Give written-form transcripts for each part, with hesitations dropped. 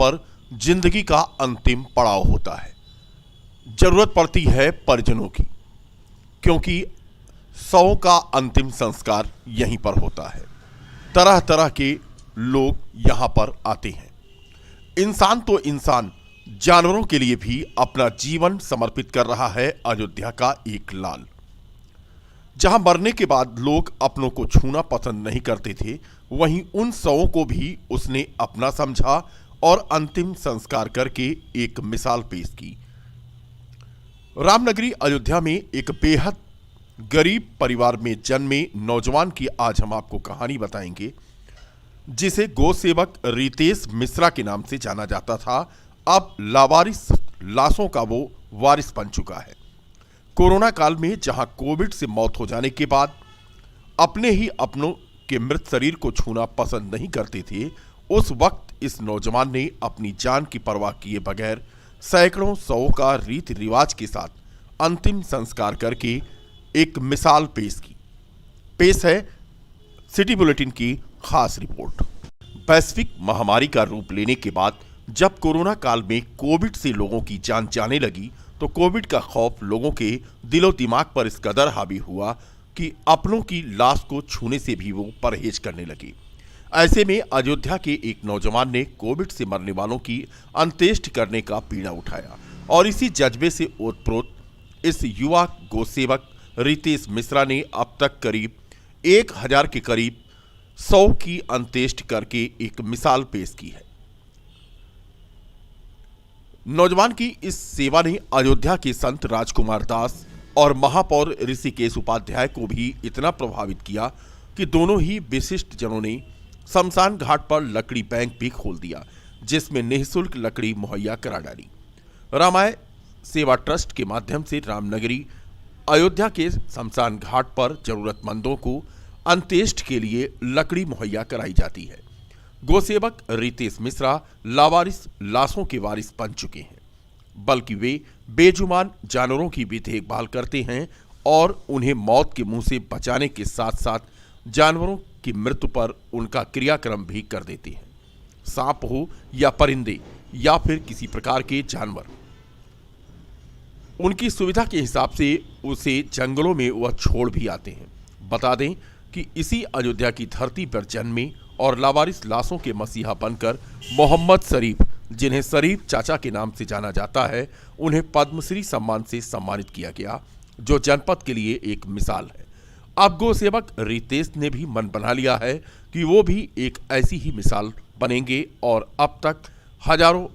पर जिंदगी का अंतिम पड़ाव होता है। जरूरत पड़ती है परिजनों की, क्योंकि शवों का अंतिम संस्कार यहीं पर होता है। तरह तरह के लोग यहां पर आते हैं। इंसान तो इंसान, जानवरों के लिए भी अपना जीवन समर्पित कर रहा है अयोध्या का एक लाल। जहां मरने के बाद लोग अपनों को छूना पसंद नहीं करते थे, वहीं उन शवों को भी उसने अपना समझा और अंतिम संस्कार करके एक मिसाल पेश की। रामनगरी अयोध्या में एक बेहद गरीब परिवार में जन्मे नौजवान की आज हम आपको कहानी बताएंगे, जिसे गौ सेवक रितेश मिश्रा के नाम से जाना जाता था। अब लावारिस लाशों का वो वारिस बन चुका है। कोरोना काल में जहां कोविड से मौत हो जाने के बाद अपने ही अपनों के मृत शरीर को छूना पसंद नहीं करते थे, उस वक्त इस नौजवान ने अपनी जान की परवाह किए बगैर सैकड़ों शवों का रीति रिवाज के साथ अंतिम संस्कार करके एक मिसाल पेश की। पेश है सिटी बुलेटिन की खास रिपोर्ट। वैश्विक महामारी का रूप लेने के बाद जब कोरोना काल में कोविड से लोगों की जान जाने लगी, तो कोविड का खौफ लोगों के दिलो दिमाग पर इस कदर हावी हुआ कि अपनों की लाश को छूने से भी वो परहेज करने लगे। ऐसे में अयोध्या के एक नौजवान ने कोविड से मरने वालों की अंत्येष्टि करने का पीड़ा उठाया और इसी जज्बे से ओतप्रोत इस युवा गोसेवक रितेश मिश्रा ने अब तक करीब 1000 के करीब 100 की अंत्येष्टि करके एक मिसाल पेश की है। नौजवान की इस सेवा ने अयोध्या के संत राजकुमार दास और महापौर ऋषिकेश उपाध्याय को भी इतना प्रभावित किया कि दोनों ही विशिष्ट जनों ने शमशान घाट पर लकड़ी बैंक भी खोल दिया, जिसमें निःशुल्क लकड़ी मुहैया करा डाली। रामाय सेवा ट्रस्ट के माध्यम से रामनगरी अयोध्या के शमशान घाट पर जरूरतमंदों को अंत्येष्टि के लिए लकड़ी मुहैया कराई जाती है। गोसेवक रितेश मिश्रा लावारिस लाशों के वारिस बन चुके हैं, बल्कि वे बेजुबान जानवरों की भी देखभाल करते हैं और उन्हें मौत के मुंह से बचाने के साथ साथ जानवरों की मृत्यु पर उनका क्रियाक्रम भी कर देते हैं। सांप हो या परिंदे या फिर किसी प्रकार के जानवर, उनकी सुविधा के हिसाब से उसे जंगलों में वह छोड़ भी आते हैं। बता दें कि इसी अयोध्या की धरती पर जन्मे और लावारिस लाशों के मसीहा बनकर मोहम्मद शरीफ, जिन्हें शरीफ चाचा के नाम से जाना जाता है, उन्हें पद्मश्री सम्मान से सम्मानित किया गया, जो जनपद के लिए एक मिसाल है। अब गौ सेवक रितेश ने भी मन बना लिया है कि वो भी एक ऐसी ही मिसाल बनेंगे और अब तक हजारों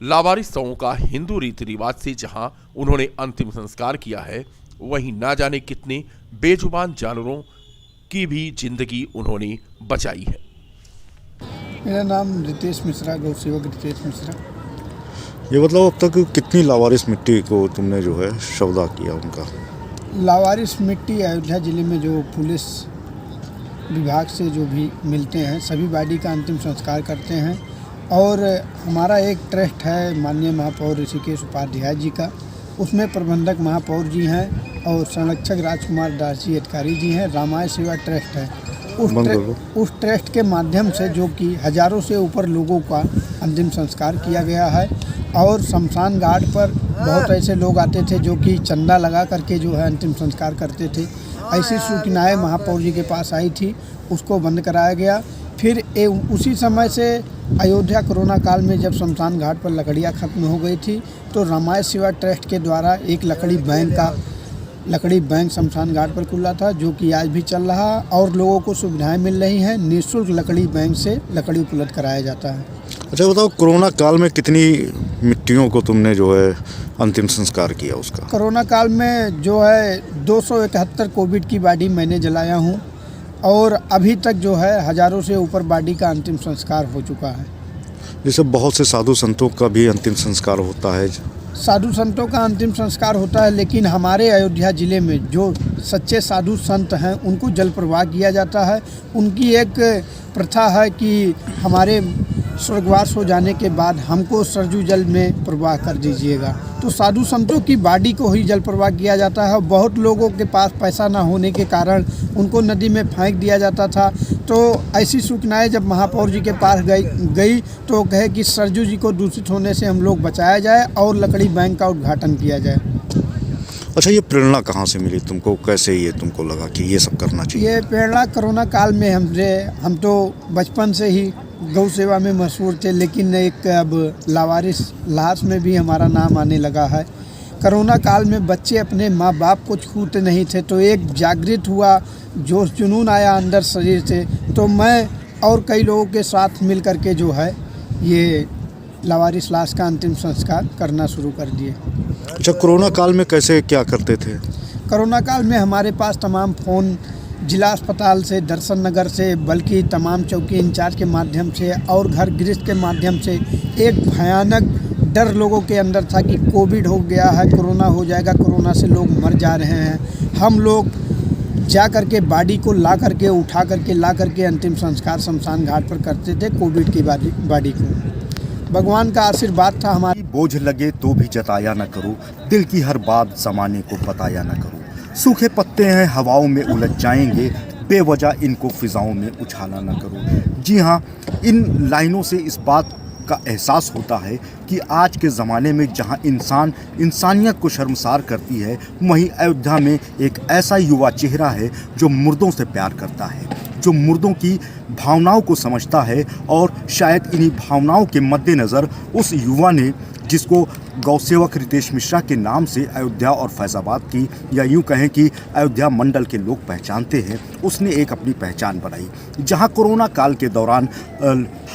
लावारिस शवों का हिंदू रीति रिवाज से जहां उन्होंने अंतिम संस्कार किया है, वहीं ना जाने कितने बेजुबान जानवरों की भी जिंदगी उन्होंने बचाई है। मेरा नाम रितेश मिश्रा, गौ सेवक रितेश मिश्रा। ये मतलब अब तक कितनी लावारिस मिट्टी को तुमने जो है सौदा किया उनका? लावारिस मिट्टी अयोध्या ज़िले में जो पुलिस विभाग से जो भी मिलते हैं, सभी बॉडी का अंतिम संस्कार करते हैं। और हमारा एक ट्रस्ट है माननीय महापौर ऋषिकेश उपाध्याय जी का, उसमें प्रबंधक महापौर जी हैं और संरक्षक राजकुमार दास जी अधिकारी जी हैं। रामाय सेवा ट्रस्ट है। उस ट्रस्ट के माध्यम से जो कि हजारों से ऊपर लोगों का अंतिम संस्कार किया गया है। और शमशान घाट पर बहुत ऐसे लोग आते थे जो कि चंदा लगा करके जो है अंतिम संस्कार करते थे। ऐसी सूचनाएं महापौर जी के पास आई थी, उसको बंद कराया गया। फिर उसी समय से अयोध्या कोरोना काल में जब शमशान घाट पर लकड़ियाँ खत्म हो गई थी, तो रामाय सेवा ट्रस्ट के द्वारा एक लकड़ी बैंक शमशान घाट पर खुला था, जो कि आज भी चल रहा और लोगों को सुविधाएं मिल रही हैं। निःशुल्क लकड़ी बैंक से लकड़ी उपलब्ध कराया जाता है। अच्छा बताओ, कोरोना काल में कितनी मिट्टियों को तुमने जो है अंतिम संस्कार किया उसका? कोरोना काल में जो है 271 कोविड की बॉडी मैंने जलाया हूँ और अभी तक जो है हजारों से ऊपर बॉडी का अंतिम संस्कार हो चुका है। जैसे बहुत से साधु संतों का भी अंतिम संस्कार होता है। साधु संतों का अंतिम संस्कार होता है, लेकिन हमारे अयोध्या ज़िले में जो सच्चे साधु संत हैं उनको जल प्रवाह किया जाता है। उनकी एक प्रथा है कि हमारे स्वर्गवास हो जाने के बाद हमको सरजू जल में प्रवाह कर दीजिएगा। तो साधु संतों की बॉडी को ही जल प्रवाह किया जाता है। बहुत लोगों के पास पैसा ना होने के कारण उनको नदी में फेंक दिया जाता था। तो ऐसी सूचनाएं जब महापौर जी के पास गई तो कहे कि सरजू जी को दूषित होने से हम लोग बचाया जाए और लकड़ी बैंक का उद्घाटन किया जाए। अच्छा, ये प्रेरणा कहाँ से मिली तुमको, कैसे ये तुमको लगा कि ये सब करना चाहिए? ये प्रेरणा कोरोना काल में हम तो बचपन से ही गौ सेवा में मशहूर थे, लेकिन एक अब लावारिस लाश में भी हमारा नाम आने लगा है। कोरोना काल में बच्चे अपने माँ बाप को छूते नहीं थे, तो एक जागृत हुआ, जोश जुनून आया अंदर शरीर से। तो मैं और कई लोगों के साथ मिल कर के जो है ये लावारिस लाश का अंतिम संस्कार करना शुरू कर दिए। अच्छा, कोरोना काल में कैसे क्या करते थे? कोरोना काल में हमारे पास तमाम फ़ोन जिला अस्पताल से, दर्शन नगर से, बल्कि तमाम चौकी इंचार्ज के माध्यम से और घर गृहस्थ के माध्यम से एक भयानक डर लोगों के अंदर था कि कोविड हो गया है, कोरोना हो जाएगा, कोरोना से लोग मर जा रहे हैं। हम लोग जा करके बॉडी को ला करके उठा करके ला करके अंतिम संस्कार शमशान घाट पर करते थे कोविड की बॉडी को। भगवान का आशीर्वाद था हमारे। बोझ लगे तो भी जताया न करो, दिल की हर बात ज़माने को बताया न करो। सूखे पत्ते हैं हवाओं में उलझ जाएंगे, बेवजह इनको फिजाओं में उछाला न करो। जी हाँ, इन लाइनों से इस बात का एहसास होता है कि आज के ज़माने में जहाँ इंसान इंसानियत को शर्मसार करती है, वहीं अयोध्या में एक ऐसा युवा चेहरा है जो मुर्दों से प्यार करता है, जो मुर्दों की भावनाओं को समझता है। और शायद इन्हीं भावनाओं के मद्देनज़र उस युवा ने, जिसको गौसेवक रितेश मिश्रा के नाम से अयोध्या और फैज़ाबाद की, या यूँ कहें कि अयोध्या मंडल के लोग पहचानते हैं, उसने एक अपनी पहचान बनाई। जहां कोरोना काल के दौरान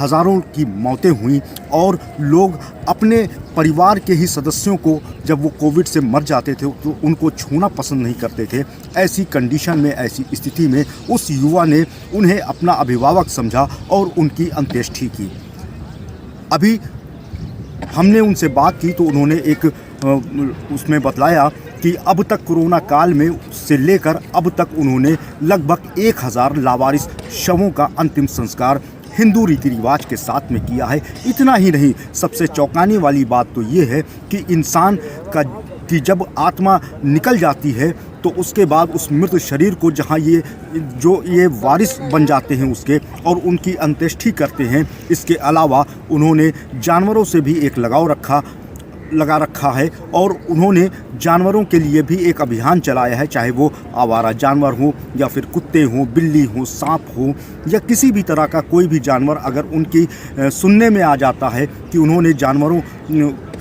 हज़ारों की मौतें हुई और लोग अपने परिवार के ही सदस्यों को जब वो कोविड से मर जाते थे तो उनको छूना पसंद नहीं करते थे। ऐसी कंडीशन में, ऐसी स्थिति में उस युवा ने उन्हें अपना अभिभावक समझा और उनकी अंत्येष्टि की। अभी हमने उनसे बात की तो उन्होंने एक उसमें बतलाया कि अब तक कोरोना काल में से लेकर अब तक उन्होंने लगभग 1000 लावारिस शवों का अंतिम संस्कार हिंदू रीति रिवाज के साथ में किया है। इतना ही नहीं, सबसे चौंकाने वाली बात तो ये है कि इंसान की जब आत्मा निकल जाती है तो उसके बाद उस मृत शरीर को जहाँ ये वारिस बन जाते हैं उसके, और उनकी अंत्येष्टि करते हैं। इसके अलावा उन्होंने जानवरों से भी एक लगाव लगा रखा है और उन्होंने जानवरों के लिए भी एक अभियान चलाया है, चाहे वो आवारा जानवर हो या फिर कुत्ते हों, बिल्ली हो, सांप हो, या किसी भी तरह का कोई भी जानवर अगर उनकी सुनने में आ जाता है कि उन्होंने जानवरों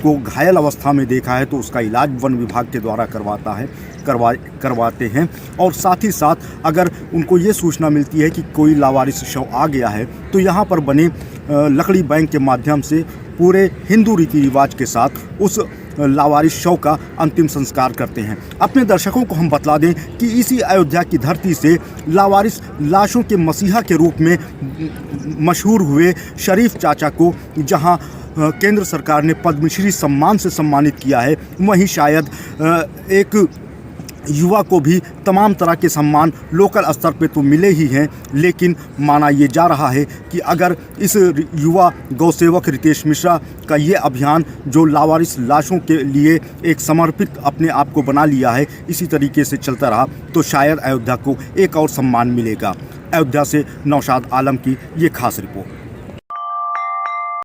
को घायल अवस्था में देखा है तो उसका इलाज वन विभाग के द्वारा करवाते हैं। और साथ ही साथ अगर उनको ये सूचना मिलती है कि कोई लावारिस शव आ गया है तो यहाँ पर बने लकड़ी बैंक के माध्यम से पूरे हिंदू रीति रिवाज के साथ उस लावारिस शव का अंतिम संस्कार करते हैं। अपने दर्शकों को हम बतला दें कि इसी अयोध्या की धरती से लावारिस लाशों के मसीहा के रूप में मशहूर हुए शरीफ चाचा को जहां केंद्र सरकार ने पद्मश्री सम्मान से सम्मानित किया है, वहीं शायद एक युवा को भी तमाम तरह के सम्मान लोकल स्तर पे तो मिले ही हैं, लेकिन माना ये जा रहा है कि अगर इस युवा गौसेवक रितेश मिश्रा का ये अभियान जो लावारिस लाशों के लिए एक समर्पित अपने आप को बना लिया है, इसी तरीके से चलता रहा तो शायद अयोध्या को एक और सम्मान मिलेगा। अयोध्या से नौशाद आलम की ये खास रिपोर्ट।